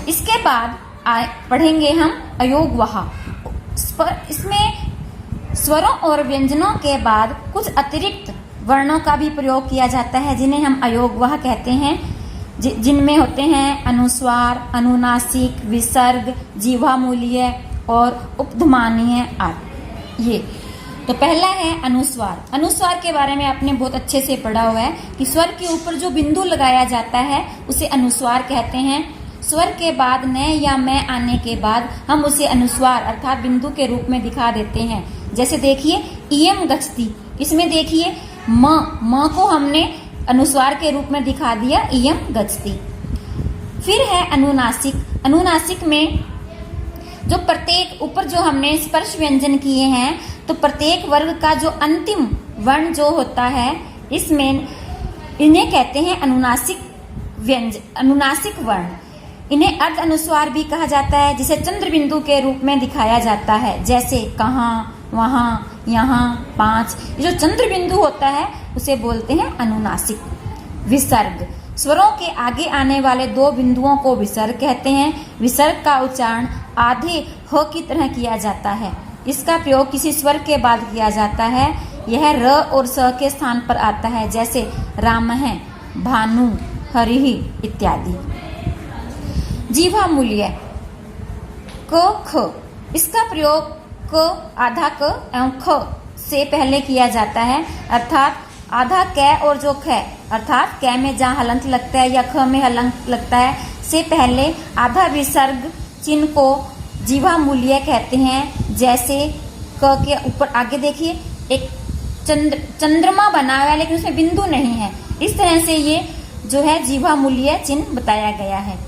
इसके बाद पढ़ेंगे हम अयोगवह। इसमें स्वरों और व्यंजनों के बाद कुछ अतिरिक्त वर्णों का भी प्रयोग किया जाता है, जिन्हें हम अयोगवह कहते हैं, जिनमें होते हैं अनुस्वार, अनुनासिक, विसर्ग, जीवामूलीय और उपध्मानीय आदि। ये तो पहला है अनुस्वार। अनुस्वार के बारे में आपने बहुत अच्छे से पढ़ा हुआ है कि स्वर के ऊपर जो बिंदु लगाया जाता है उसे अनुस्वार कहते हैं। स्वर के बाद न या मैं आने के बाद हम उसे अनुस्वार अर्थात बिंदु के रूप में दिखा देते हैं। जैसे देखिए इयम गच्छति, इसमें देखिए म को हमने अनुस्वार के रूप में दिखा दिया, इयम गच्छति। फिर है अनुनासिक। अनुनासिक में जो प्रत्येक ऊपर जो हमने स्पर्श व्यंजन किए हैं, तो प्रत्येक वर्ग का जो अंतिम वर्ण जो होता है, इसमें इन्हें कहते हैं अनुनासिक व्यंजन, अनुनासिक वर्ण। इन्हें अर्ध अनुस्वार भी कहा जाता है, जिसे चंद्र बिंदु के रूप में दिखाया जाता है, जैसे कहाँ, वहाँ, यहाँ, 5। ये जो चंद्र बिंदु होता है उसे बोलते हैं अनुनासिक। विसर्ग, स्वरों के आगे आने वाले 2 बिंदुओं को विसर्ग कहते हैं। विसर्ग का उच्चारण आधे ह की तरह किया जाता है। इसका प्रयोग किसी स्वर के बाद किया जाता है। यह र और स के स्थान पर आता है, जैसे रामः, भानु, हरिः इत्यादि। जीवामूल्य क ख, इसका प्रयोग क, आधा क एवं ख से पहले किया जाता है, अर्थात आधा कै और जो ख अर्थात कै में जहाँ हलंत लगता है या ख में हलंत लगता है से पहले आधा विसर्ग चिन्ह को जीवामूल्य कहते हैं। जैसे क के ऊपर आगे देखिए एक चंद्रमा बना हुआ है, लेकिन उसमें बिंदु नहीं है। इस तरह से ये जो है जीवामूल्य चिन्ह बताया गया है।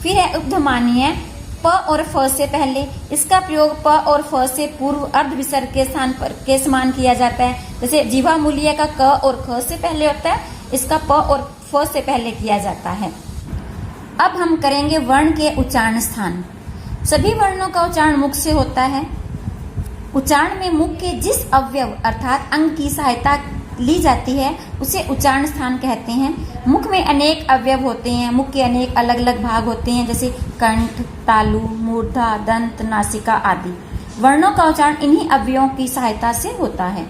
फिर है उपध्मानीय, प और फ से पहले। इसका प्रयोग प और फ से पूर्व अर्ध विसर्ग के स्थान पर के समान किया जाता है। जैसे जीवामूल्य का क और ख से पहले होता है, इसका प और फ से पहले किया जाता है। अब हम करेंगे वर्ण के उच्चारण स्थान। सभी वर्णों का उच्चारण मुख से होता है। उच्चारण में मुख के जिस अवयव अर्थात अंग की सहायता ली जाती है उसे उच्चारण स्थान कहते हैं। मुख में अनेक अवयव होते हैं। मुख के अनेक अलग अलग भाग होते हैं, जैसे कंठ, तालु, मूर्धा, दंत, नासिका आदि। वर्णों का उच्चारण इन्हीं अवयवों की सहायता से होता है।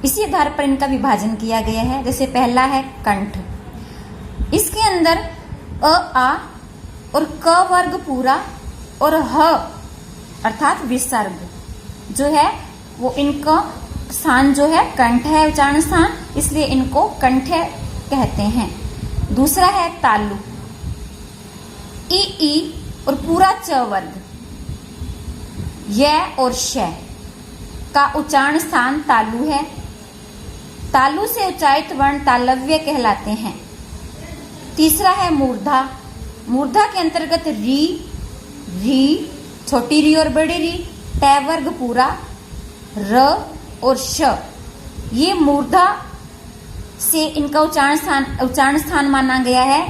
इसी आधार पर इनका विभाजन किया गया है। जैसे पहला है कंठ, इसके अंदर अ, आ और क वर्ग पूरा और ह अर्थात विसर्ग जो है वो इनका स्थान जो है कंठ है, उच्चारण स्थान, इसलिए इनको कंठ कहते हैं। दूसरा है तालु, ई और पूरा च वर्ग, य और श का उच्चारण स्थान तालु है। तालु से उच्चारित वर्ण तालव्य कहलाते हैं। तीसरा है मूर्धा। मूर्धा के अंतर्गत री, छोटी री और बड़ी री, ट वर्ग पूरा, र और श, ये मूर्धा से इनका उच्चारण स्थान माना गया है,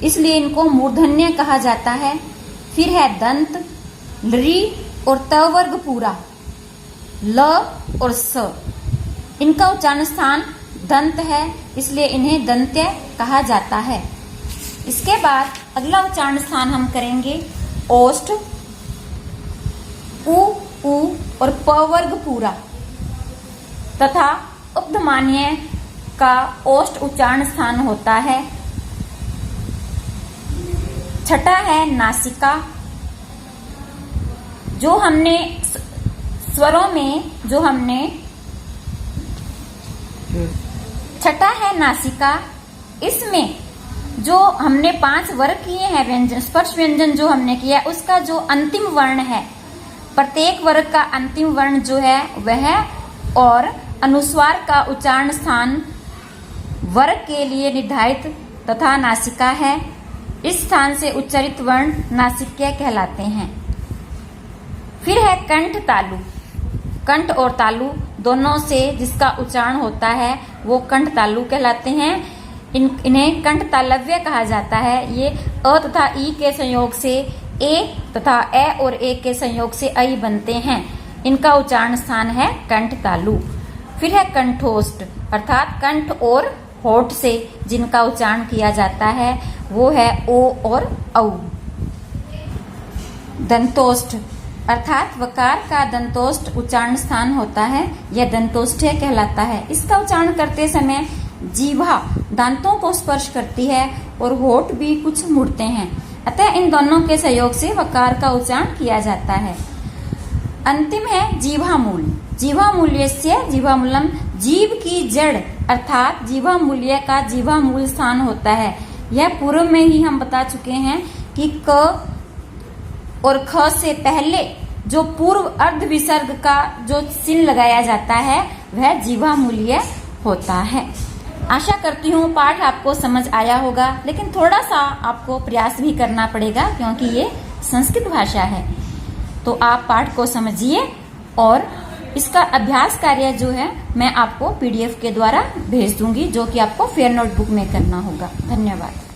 इसलिए इनको मूर्धन्य कहा जाता है। फिर है दंत, री और त वर्ग पूरा, ल और स, इनका उच्चारण स्थान दंत है, इसलिए इन्हें दंत्य कहा जाता है। इसके बाद अगला उच्चारण स्थान हम करेंगे ओष्ठ, उ और प वर्ग पूरा तथा उपध्मानीय का ओष्ठ उच्चारण स्थान होता है। छठा है नासिका, जो हमने स्वरों में छठा है नासिका। इसमें जो हमने 5 वर्ग किए हैं व्यंजन, स्पर्श व्यंजन जो हमने किया, उसका जो अंतिम वर्ण है, प्रत्येक वर्ग का अंतिम वर्ण जो है वह और अनुस्वार का उच्चारण स्थान वर्ग के लिए निर्धारित तथा नासिका है। इस स्थान से उच्चारित वर्ण नासिक्य कहलाते हैं। फिर है कंठ तालु। कंठ और तालु दोनों से जिसका उच्चारण होता है वो कंठ तालु कहलाते हैं। इन्हें कंठ तालव्य कहा जाता है। ये अ तथा ई के संयोग से ए तथा ए और ए के संयोग से ऐ बनते हैं। इनका उच्चारण स्थान है कंठ तालु। फिर है कंठोष्ठ, अर्थात कंठ और होठ से जिनका उच्चारण किया जाता है वो है ओ और औ। दंतोष्ठ अर्थात वकार का दंतोष्ठ उच्चारण स्थान होता है, यह दंतोष्ठ्य कहलाता है। इसका उच्चारण करते समय जीवा दांतों को स्पर्श करती है और होठ भी कुछ मुड़ते हैं, अतः इन दोनों के सहयोग से वकार का उच्चारण किया जाता है। अंतिम है जीवामूल। जीवामूल्यस्य जीवामूलम, जीव की जड़ अर्थात जीवामूल्य का जीवामूल स्थान होता है। यह पूर्व में ही हम बता चुके हैं कि क और ख से पहले जो पूर्व अर्ध विसर्ग का जो चिन्ह लगाया जाता है वह जीवामूल्य होता है। आशा करती हूँ पाठ आपको समझ आया होगा, लेकिन थोड़ा सा आपको प्रयास भी करना पड़ेगा क्योंकि ये संस्कृत भाषा है। तो आप पाठ को समझिए और इसका अभ्यास कार्य जो है मैं आपको PDF के द्वारा भेज दूंगी, जो कि आपको फेयर नोटबुक में करना होगा। धन्यवाद।